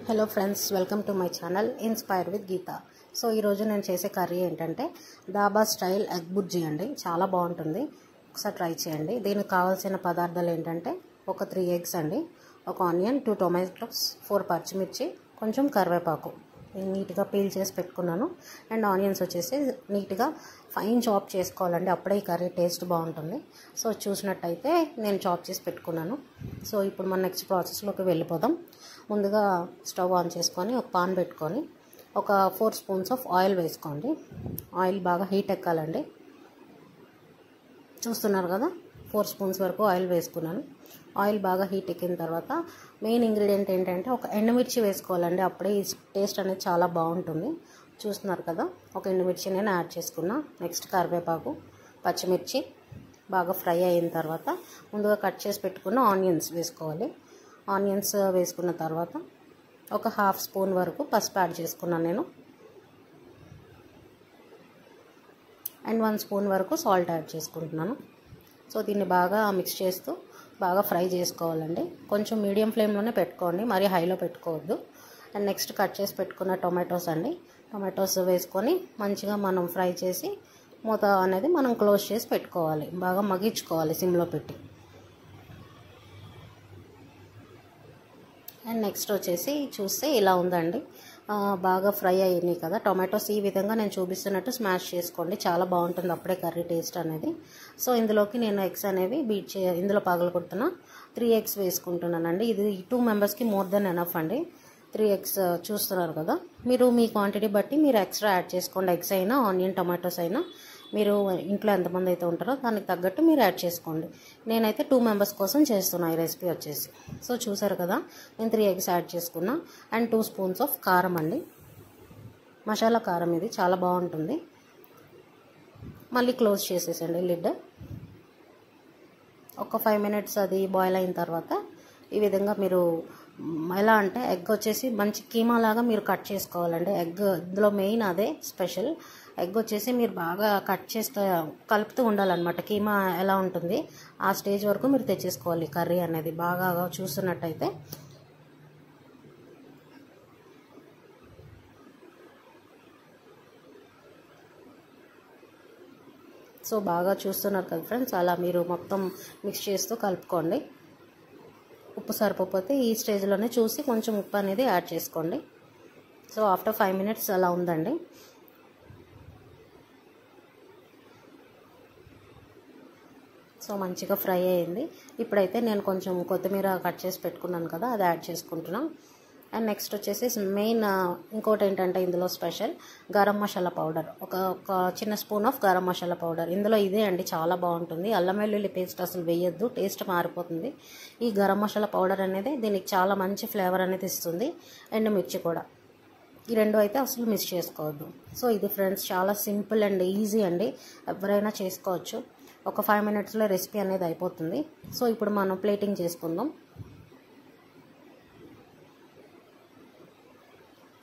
Hello friends, welcome to my channel inspire with Geetha. So ఈరోజు నేను చేసే కర్రీ ఏంటంటే డాబా స్టైల్ ఎగ్ బుర్జీ అండి. చాలా బాగుంటుంది, ఒకసారి ట్రై చేయండి. దీనికి కావాల్సిన పదార్థాలు ఏంటంటే ఒక 3 eggs అండి, ఒక ఆనియన్, 2 tomatoes, 4 పచ్చిమిర్చి, కొంచెం కరివేపాకు నీట్గా పీల్ చేసి పెట్టుకున్నాను. అండ్ ఆనియన్స్ వచ్చేసి నీట్గా ఫైన్ చాప్ చేసుకోవాలండి, అప్పుడే ఈ కర్రీ టేస్ట్ బాగుంటుంది. సో చూసినట్టయితే నేను చాప్ చేసి పెట్టుకున్నాను. సో ఇప్పుడు మన నెక్స్ట్ ప్రాసెస్లోకి వెళ్ళిపోదాం. ముందుగా స్టవ్ ఆన్ చేసుకొని ఒక పాన్ పెట్టుకొని ఒక 4 స్పూన్స్ ఆఫ్ ఆయిల్ వేసుకోండి. ఆయిల్ బాగా హీట్ ఎక్కాలండి. చూస్తున్నారు కదా, 4 స్పూన్స్ వరకు ఆయిల్ వేసుకున్నాను. ఆయిల్ బాగా హీట్ ఎక్కిన తర్వాత మెయిన్ ఇంగ్రీడియంట్ ఏంటంటే ఒక ఎండుమిర్చి వేసుకోవాలండి, అప్పుడే ఈ టేస్ట్ అనేది చాలా బాగుంటుంది. చూస్తున్నారు కదా, ఒక ఎండుమిర్చి నేను యాడ్ చేసుకున్నా. నెక్స్ట్ కరివేపాకు, పచ్చిమిర్చి బాగా ఫ్రై అయిన తర్వాత ముందుగా కట్ చేసి పెట్టుకున్న ఆనియన్స్ వేసుకోవాలి. ఆనియన్స్ వేసుకున్న తర్వాత ఒక 1/2 స్పూన్ వరకు పసుపు యాడ్ చేసుకున్నాను నేను. అండ్ 1 స్పూన్ వరకు సాల్ట్ యాడ్ చేసుకుంటున్నాను. సో దీన్ని బాగా మిక్స్ చేస్తూ బాగా ఫ్రై చేసుకోవాలండి. కొంచెం మీడియం ఫ్లేమ్లోనే పెట్టుకోండి, మరి హైలో పెట్టుకోవద్దు. అండ్ నెక్స్ట్ కట్ చేసి పెట్టుకున్న టొమాటోస్ అండి, టొమాటోస్ వేసుకొని మంచిగా మనం ఫ్రై చేసి మూత అనేది మనం క్లోజ్ చేసి పెట్టుకోవాలి. బాగా మగ్గించుకోవాలి సిమ్లో పెట్టి. అండ్ నెక్స్ట్ వచ్చేసి చూస్తే ఇలా ఉందండి, బాగా ఫ్రై అయినాయి కదా టొమాటోస్. ఈ విధంగా నేను చూపిస్తున్నట్టు స్మాష్ చేసుకోండి, చాలా బాగుంటుంది అప్పుడే కర్రీ టేస్ట్ అనేది. సో ఇందులోకి నేను ఎగ్స్ అనేవి ఇందులో పగలగొడుతున్న 3 eggs వేసుకుంటున్నానండి. ఇది 2 మెంబర్స్కి మోర్ దెన్ ఎనఫ్ అండి. 3 eggs చూస్తున్నారు కదా, మీరు మీ క్వాంటిటీ బట్టి మీరు ఎక్స్ట్రా యాడ్ చేసుకోండి. ఎగ్స్ అయినా ఆనియన్ టొమాటోస్ అయినా మీరు ఇంట్లో ఎంతమంది అయితే ఉంటారో దానికి తగ్గట్టు మీరు యాడ్ చేసుకోండి. నేనైతే 2 మెంబర్స్ కోసం చేస్తున్నా ఈ రెసిపీ వచ్చేసి. సో చూసారు కదా, నేను 3 eggs యాడ్ చేసుకున్నా. అండ్ 2 స్పూన్స్ ఆఫ్ కారం అండి, మసాలా కారం, ఇది చాలా బాగుంటుంది. మళ్ళీ క్లోజ్ చేసేసండి లిడ్. ఒక 5 minutes అది బాయిల్ అయిన తర్వాత ఈ విధంగా మీరు ఎలా అంటే ఎగ్ వచ్చేసి మంచి కీమా లాగా మీరు కట్ చేసుకోవాలండి. ఎగ్ ఇందులో మెయిన్ అదే స్పెషల్. ఎగ్ వచ్చేసి మీరు బాగా కట్ చేస్తూ కలుపుతూ ఉండాలన్నమాట. కీమా ఎలా ఉంటుంది ఆ స్టేజ్ వరకు మీరు తెచ్చేసుకోవాలి కర్రీ అనేది. బాగా చూస్తున్నట్టయితే సో బాగా చూస్తున్నారు కదా ఫ్రెండ్స్, అలా మీరు మొత్తం మిక్స్ చేస్తూ కలుపుకోండి. ఉప్పు సరిపోతే ఈ స్టేజ్లోనే చూసి కొంచెం ఉప్పు అనేది యాడ్ చేసుకోండి. సో ఆఫ్టర్ 5 minutes అలా ఉందండి. సో మంచిగా ఫ్రై అయ్యింది. ఇప్పుడైతే నేను కొంచెం కొత్తిమీర కట్ చేసి పెట్టుకున్నాను కదా, అది యాడ్ చేసుకుంటున్నాను. అండ్ నెక్స్ట్ వచ్చేసి మెయిన్ ఇంకోటి ఏంటంటే ఇందులో స్పెషల్ గరం మసాలా పౌడర్, ఒక చిన్న spoon of garam masala powder. ఇందులో ఇదే అండి, చాలా బాగుంటుంది. అల్లం వెల్లుల్లి పేస్ట్ అసలు వేయొద్దు, టేస్ట్ మారిపోతుంది. ఈ గరం మసాలా పౌడర్ అనేది దీనికి చాలా మంచి ఫ్లేవర్ అనేది ఇస్తుంది. అండ్ మిర్చి కూడా, ఈ 2 అయితే అసలు మిస్ చేసుకోవద్దు. సో ఇది ఫ్రెండ్స్ చాలా సింపుల్ అండ్ ఈజీ అండి, ఎవరైనా చేసుకోవచ్చు. ఒక 5 minutesలో రెసిపీ అనేది అయిపోతుంది. సో ఇప్పుడు మనం ప్లేటింగ్ చేసుకుందాం.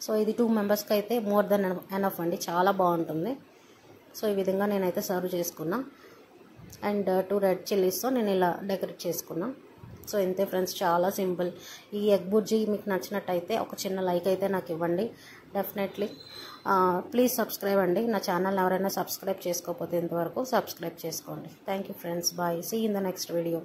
సో ఇది 2 మెంబర్స్కి అయితే మోర్ దెన్ ఎనఫ్ అండి, చాలా బాగుంటుంది. సో ఈ విధంగా నేనైతే సర్వ్ చేసుకున్నా. అండ్ 2 రెడ్ చిల్లీస్తో నేను ఇలా డెకరేట్ చేసుకున్నా. సో ఇంతే ఫ్రెండ్స్, చాలా సింపుల్. ఈ ఎగ్ బుర్జీ మీకు నచ్చినట్టయితే ఒక చిన్న లైక్ అయితే నాకు ఇవ్వండి డెఫినెట్లీ. ప్లీజ్ సబ్స్క్రైబ్ అండి, నా ఛానల్ ఎవరైనా సబ్స్క్రైబ్ చేసుకోకపోతే ఇంతవరకు సబ్స్క్రైబ్ చేసుకోండి. Thank you friends, bye, see in the next video.